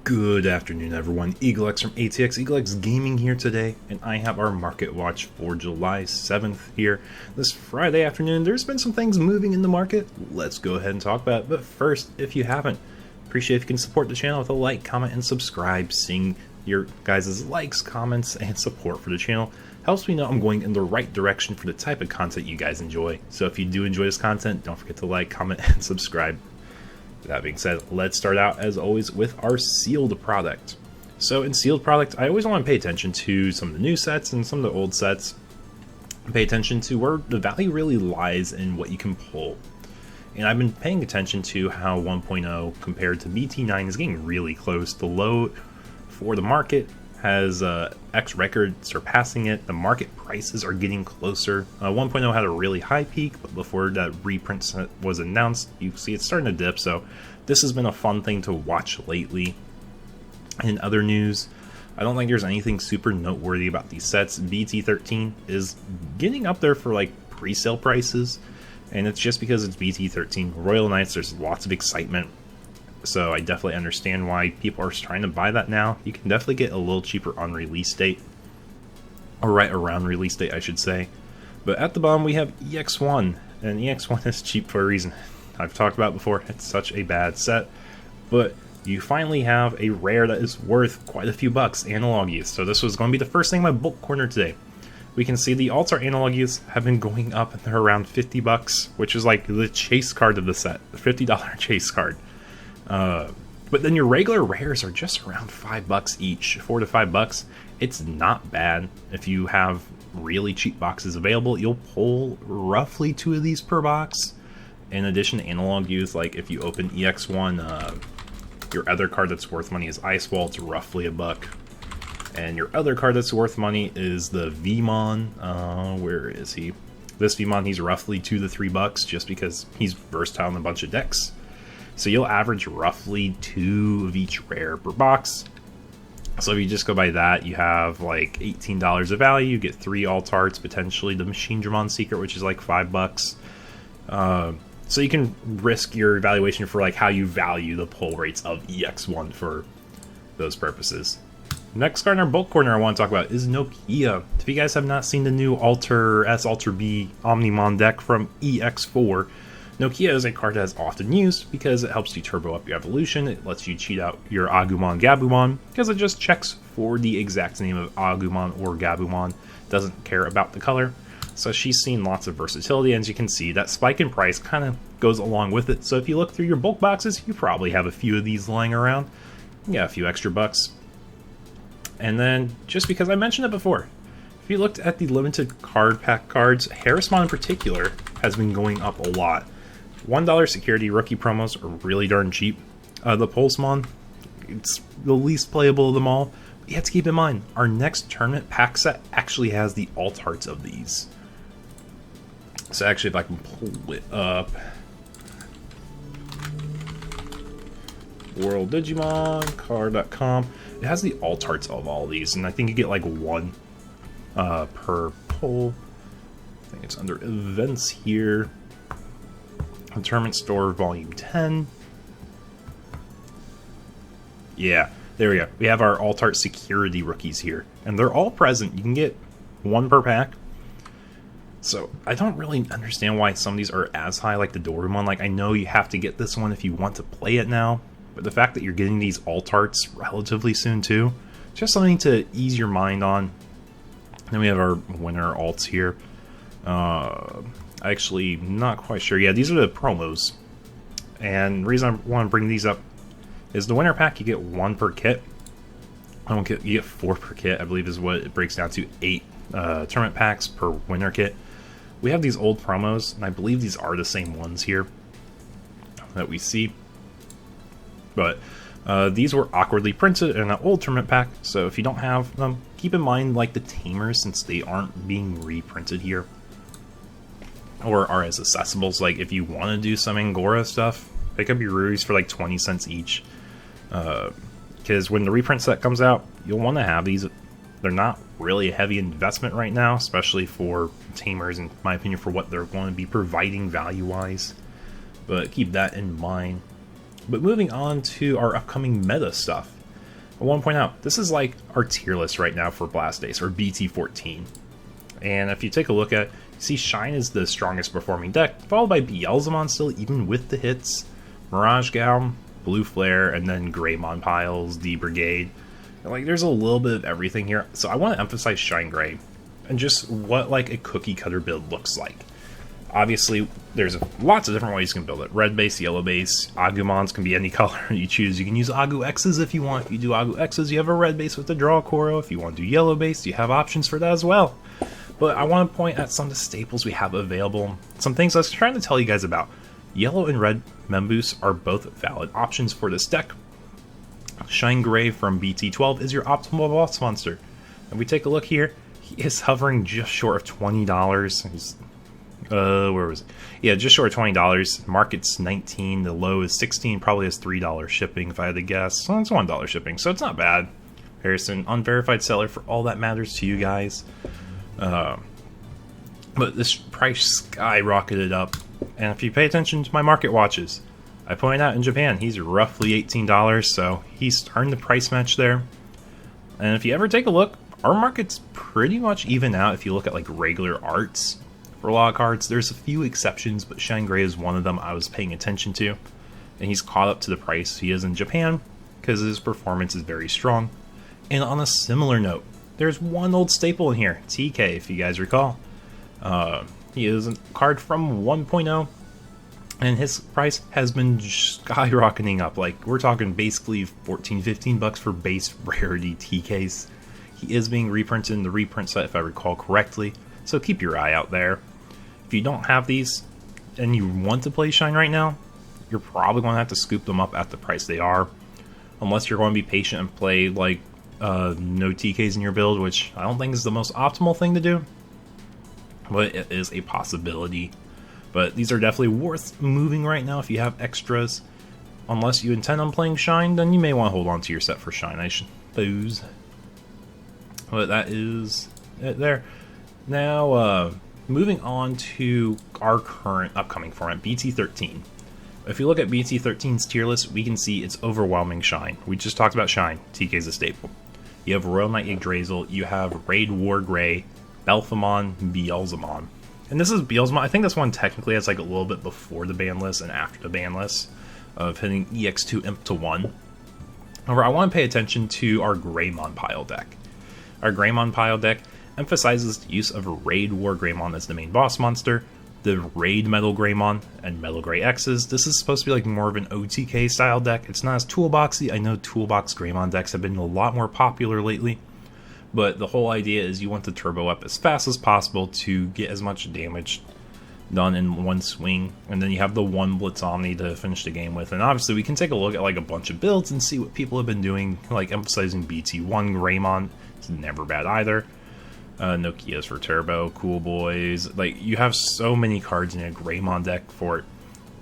Good afternoon, everyone. EagleX from ATX EagleX Gaming here today, and I have our market watch for July 7th here. This Friday afternoon, there's been some things moving in the market. Let's go ahead and talk about it. But first, if you haven't, appreciate if you can support the channel with a like, comment, and subscribe. Seeing your guys' likes, comments, and support for the channel helps me know I'm going in the right direction for the type of content you guys enjoy. So if you do enjoy this content, don't forget to like, comment, and subscribe. That being said, let's start out as always with our sealed product. So in sealed product, I always want to pay attention to some of the new sets and some of the old sets. Pay attention to where the value really lies in what you can pull. And I've been paying attention to how 1.0 compared to BT9 is getting really close. The low for the market has X record surpassing it. The market prices are getting closer. 1.0 had a really high peak, but before that reprint set was announced, you see it's starting to dip. So this has been a fun thing to watch lately. In other news, I don't think there's anything super noteworthy about these sets. BT13 is getting up there for like pre-sale prices, and it's just because it's BT13. Royal Knights, there's lots of excitement. So I definitely understand why people are trying to buy that now. You can definitely get a little cheaper on release date. Or right around release date, I should say. But at the bottom we have EX1. And EX1 is cheap for a reason. I've talked about it before, it's such a bad set. But you finally have a rare that is worth quite a few bucks, Analog Youth. So this was going to be the first thing in my bulk corner today. We can see the Altar Analog Youths have been going up, and they're around 50 bucks, which is like the chase card of the set. The $50 chase card. But then your regular rares are just around $5 each, $4 to $5. It's not bad. If you have really cheap boxes available, you'll pull roughly 2 of these per box. In addition to Analog Youth, like if you open EX1, your other card that's worth money is Ice Wall. It's roughly $1. And your other card that's worth money is the Vmon. Where is he? This Vmon, he's roughly $2 to $3 just because he's versatile in a bunch of decks. So you'll average roughly 2 of each rare per box. So if you just go by that, you have like $18 of value. You get 3 alt-arts, potentially the Machine Dramon Secret, which is like $5. So you can risk your evaluation for like how you value the pull rates of EX1 for those purposes. Next card in our bulk corner I want to talk about is Nokia. If you guys have not seen the new Alter S, Alter B Omnimon deck from EX4, Nokia is a card that is often used because it helps you turbo up your evolution. It lets you cheat out your Agumon Gabumon because it just checks for the exact name of Agumon or Gabumon. Doesn't care about the color. So she's seen lots of versatility, and as you can see, that spike in price kind of goes along with it. So if you look through your bulk boxes, you probably have a few of these lying around. Yeah, a few extra bucks. And then, just because I mentioned it before, if you looked at the limited card pack cards, Harrismon in particular has been going up a lot. $1 security rookie promos are really darn cheap. The Pulsemon, it's the least playable of them all. But you have to keep in mind, our next tournament pack set actually has the alt-arts of these. So actually, if I can pull it up, worlddigimon.card.com, it has the alt-arts of all these, and I think you get like 1 per pull. I think it's under events here. Tournament Store Volume 10. Yeah, there we go. We have our alt-art security rookies here, and they're all present. You can get 1 per pack. So I don't really understand why some of these are as high, like the Dorumon. Like, I know you have to get this one if you want to play it now, but the fact that you're getting these alt-arts relatively soon too, just something to ease your mind on. Then we have our winner alts here. Actually, not quite sure. Yeah, these are the promos. And the reason I want to bring these up is the winner pack, you get 1 per kit. You get 4 per kit, I believe is what it breaks down to. 8 tournament packs per winner kit. We have these old promos, and I believe these are the same ones here that we see. But these were awkwardly printed in an old tournament pack, so if you don't have them, keep in mind like the Tamers, since they aren't being reprinted here. Or are as accessible. So like if you want to do some Angora stuff, pick up your Ruries for like 20 cents each. Because when the reprint set comes out, you'll want to have these. They're not really a heavy investment right now, especially for Tamers, in my opinion, for what they're going to be providing value-wise. But keep that in mind. But moving on to our upcoming meta stuff. I want to point out, this is like our tier list right now for Blast Ace, or BT13. And if you take a look at, you see Shine is the strongest performing deck, followed by Beelzemon still, even with the hits, Mirage Gown, Blue Flare, and then Greymon Piles, D Brigade. Like, there's a little bit of everything here. So I want to emphasize Shine Gray, and just what like a cookie cutter build looks like. Obviously, there's lots of different ways you can build it. Red base, yellow base, Agumons can be any color you choose. You can use Agu X's if you want. If you do Agu X's, you have a red base with the Draw Koro. If you want to do yellow base, you have options for that as well. But I want to point at some of the staples we have available. Some things I was trying to tell you guys about. Yellow and red Memboost are both valid options for this deck. Shine Gray from BT12 is your optimal boss monster. And we take a look here, he is hovering just short of $20. He's where was it? Yeah, just short of $20. Market's 19, the low is 16, probably has $3 shipping if I had to guess. Well, it's $1 shipping, so it's not bad. Harrison, unverified seller for all that matters to you guys. But this price skyrocketed up, and if you pay attention to my market watches, I point out in Japan he's roughly $18, so he's starting to price match there. And if you ever take a look, our market's pretty much even out if you look at like regular arts. For a lot of cards, there's a few exceptions, but Shine Gray is one of them I was paying attention to. And he's caught up to the price he is in Japan, because his performance is very strong. And on a similar note, there's one old staple in here, TK, if you guys recall. He is a card from 1.0, and his price has been skyrocketing up. Like, we're talking basically 14, 15 bucks for base rarity TKs. He is being reprinted in the reprint set, if I recall correctly. So keep your eye out there. If you don't have these and you want to play Shine right now, you're probably going to have to scoop them up at the price they are. Unless you're going to be patient and play like no TKs in your build, which I don't think is the most optimal thing to do. But it is a possibility. But these are definitely worth moving right now if you have extras. Unless you intend on playing Shine, then you may want to hold on to your set for Shine, I suppose. But that is it there. Now, moving on to our current upcoming format, BT13. If you look at BT13's tier list, we can see it's overwhelming Shine. We just talked about Shine. TK's a staple. You have Royal Knight Yggdrasil, you have Raid War Grey, Belphemon, Beelzemon. And this is Beelzemon. I think this one technically has like a little bit before the ban list and after the ban list of hitting EX2 Imp to 1. However, I want to pay attention to our Greymon pile deck. Our Greymon pile deck emphasizes the use of Raid War Greymon as the main boss monster, the Raid Metal Greymon, and Metal Grey X's. This is supposed to be like more of an OTK style deck. It's not as toolboxy. I know toolbox Greymon decks have been a lot more popular lately, but the whole idea is you want the turbo up as fast as possible to get as much damage done in one swing, and then you have the one Blitz Omni to finish the game with. And obviously we can take a look at like a bunch of builds and see what people have been doing, like emphasizing BT1 Greymon. It's never bad either. Nokia's for turbo, Cool Boys. Like, you have so many cards in a Greymon deck for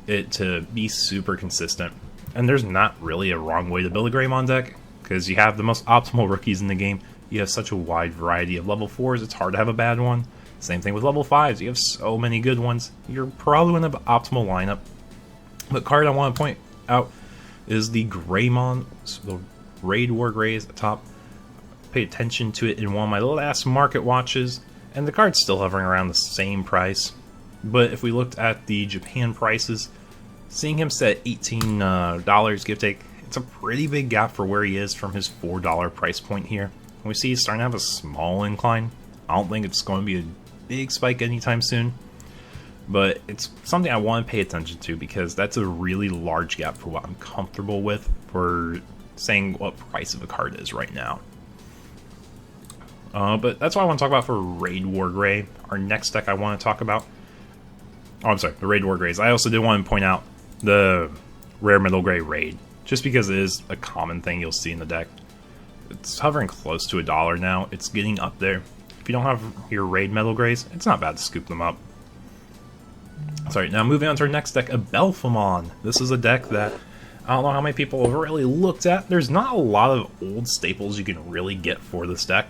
it to be super consistent. And there's not really a wrong way to build a Greymon deck, because you have the most optimal rookies in the game. You have such a wide variety of level 4s, it's hard to have a bad one. Same thing with level 5s, you have so many good ones. You're probably in the optimal lineup. The card I want to point out is the Greymon, so the Raid War Grey is at the top. Paid attention to it in one of my last market watches, and the card's still hovering around the same price. But if we looked at the Japan prices, seeing him set $18 give take, it's a pretty big gap for where he is from his $4 price point here. And we see he's starting to have a small incline. I don't think it's going to be a big spike anytime soon, but it's something I want to pay attention to because that's a really large gap for what I'm comfortable with for saying what price of a card is right now. But that's what I want to talk about for Raid War Grey. Our next deck I want to talk about... Oh, I'm sorry, the Raid War Greys. I also did want to point out the Rare Metal Grey Raid, just because it is a common thing you'll see in the deck. It's hovering close to $1 now. It's getting up there. If you don't have your Raid Metal Greys, it's not bad to scoop them up. Sorry, now moving on to our next deck, a Belphemon. This is a deck that I don't know how many people have really looked at. There's not a lot of old staples you can really get for this deck.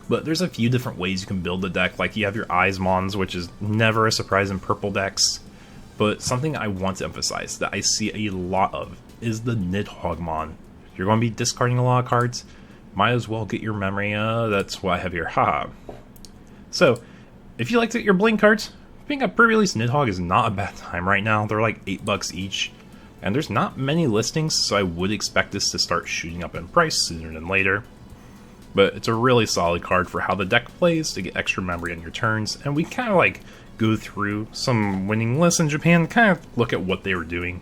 But there's a few different ways you can build the deck, like you have your Eismons, which is never a surprise in purple decks. But something I want to emphasize that I see a lot of is the Nidhoggmon. you're going to be discarding a lot of cards. Might as well get your memory. That's what I have here. Haha. So, if you like to get your bling cards, picking up pre-release Nidhogg is not a bad time right now. They're like $8 each. And there's not many listings, so I would expect this to start shooting up in price sooner than later. But it's a really solid card for how the deck plays to get extra memory on your turns. And we kind of like go through some winning lists in Japan, kind of look at what they were doing.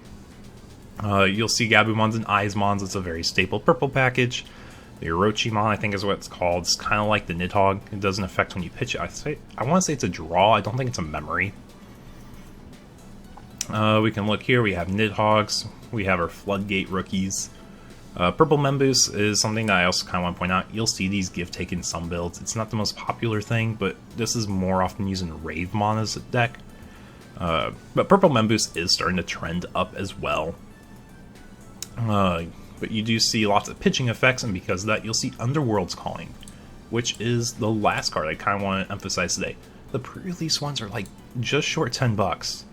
You'll see Gabumons and Eismons. It's a very staple purple package. The Orochimon, I think is what it's called. It's kind of like the Nidhogg. It doesn't affect when you pitch it. I want to say it's a draw. I don't think it's a memory. We can look here. We have Nidhoggs. We have our Floodgate rookies. Purple Membus is something that I also kind of want to point out. You'll see these give take in some builds. It's not the most popular thing, but this is more often used in Ravemon as a deck. But Purple Membus is starting to trend up as well. But you do see lots of pitching effects, and because of that, you'll see Underworld's Calling, which is the last card I kind of want to emphasize today. The pre-release ones are like just short $10.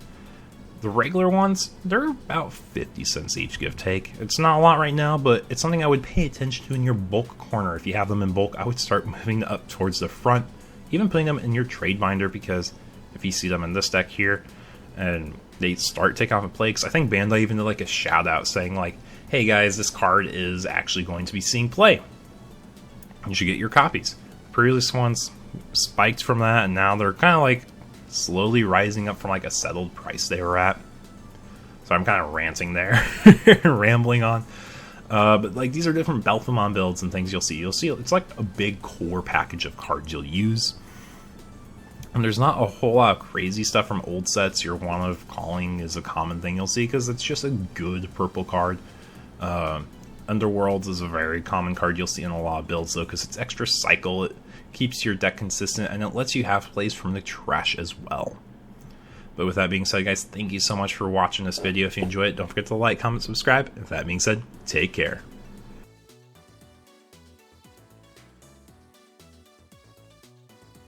The regular ones, they're about 50 cents each, give take. It's not a lot right now, but it's something I would pay attention to in your bulk corner. If you have them in bulk, I would start moving up towards the front, even putting them in your trade binder, because if you see them in this deck here, and they start taking off in play, because I think Bandai even did like a shout out saying like, hey guys, this card is actually going to be seeing play. You should get your copies. Pre-release ones spiked from that, and now they're kind of like slowly rising up from like a settled price they were at. So I'm kind of ranting there, rambling on. But like these are different Belphemon builds and things you'll see. You'll see it's like a big core package of cards you'll use. And there's not a whole lot of crazy stuff from old sets. Your One of Calling is a common thing you'll see because it's just a good purple card. Underworlds is a very common card you'll see in a lot of builds though, because it's extra cycle. It keeps your deck consistent, and it lets you have plays from the trash as well. But with that being said, guys, thank you so much for watching this video. If you enjoyed it, don't forget to like, comment, subscribe. With that being said, take care.